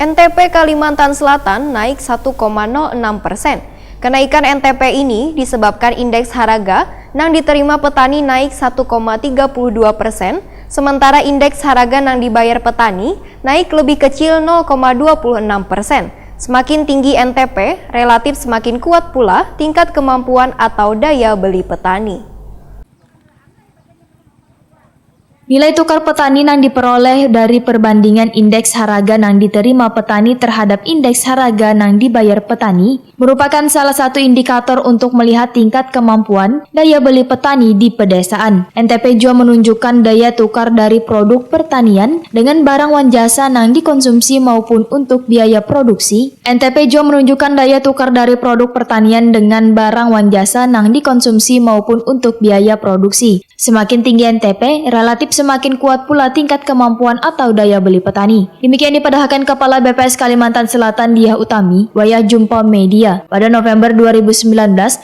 NTP Kalimantan Selatan naik 1,06%. Kenaikan NTP ini disebabkan indeks harga yang diterima petani naik 1,32%, sementara indeks harga yang dibayar petani naik lebih kecil 0,26%. Semakin tinggi NTP, relatif semakin kuat pula tingkat kemampuan atau daya beli petani. Nilai tukar petani yang diperoleh dari perbandingan indeks harga yang diterima petani terhadap indeks harga yang dibayar petani merupakan salah satu indikator untuk melihat tingkat kemampuan daya beli petani di pedesaan. NTP juga menunjukkan daya tukar dari produk pertanian dengan barang wan jasa yang dikonsumsi maupun untuk biaya produksi. NTP juga menunjukkan daya tukar dari produk pertanian dengan barang wan jasa yang dikonsumsi maupun untuk biaya produksi. Semakin tinggi NTP, relatif semakin kuat pula tingkat kemampuan atau daya beli petani. Demikian dipadahkan Kepala BPS Kalimantan Selatan Diah Utami, wayah jumpa media. Pada November 2019,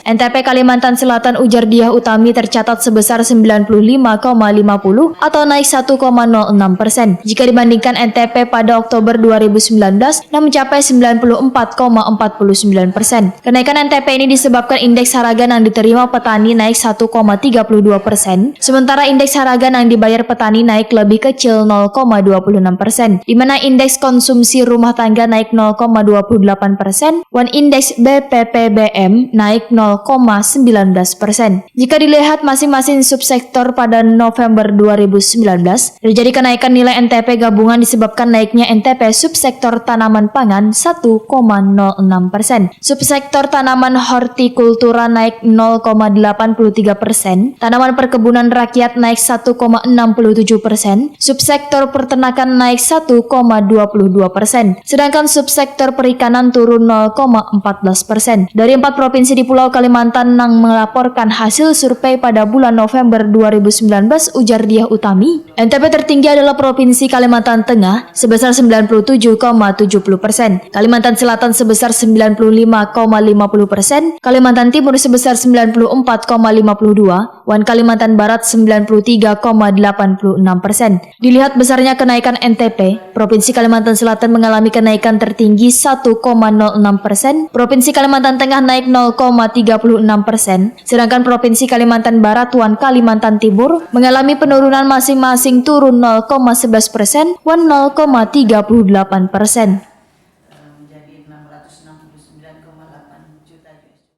NTP Kalimantan Selatan ujar Diah Utami tercatat sebesar 95,50 atau naik 1,06%. Jika dibandingkan NTP pada Oktober 2019 yang mencapai 94,49%. Kenaikan NTP ini disebabkan indeks harga yang diterima petani naik 1,32%. Sementara indeks harga yang dibayar petani naik lebih kecil 0,26%, di mana indeks konsumsi rumah tangga naik 0,28%, dan indeks BPPBM naik 0,19%. Jika dilihat masing-masing subsektor pada November 2019, terjadi kenaikan nilai NTP gabungan disebabkan naiknya NTP subsektor tanaman pangan 1,06%, subsektor tanaman hortikultura naik 0,83%, tanaman perkebunan rakyat naik 1,67%, subsektor peternakan naik 1,22%, sedangkan subsektor perikanan turun 0,14%. Dari 4 provinsi di Pulau Kalimantan yang melaporkan hasil survei pada bulan November 2019, ujar Diah Utami, NTP tertinggi adalah Provinsi Kalimantan Tengah sebesar 97,70%, Kalimantan Selatan sebesar 95,50%, Kalimantan Timur sebesar 94,52%, dan Kalimantan Barat 93,86%. Dilihat besarnya kenaikan NTP, Provinsi Kalimantan Selatan mengalami kenaikan tertinggi 1,06%, Provinsi Kalimantan Tengah naik 0,36%, sedangkan Provinsi Kalimantan Barat dan Kalimantan Timur mengalami penurunan masing-masing turun 0,11% dan 0,38%.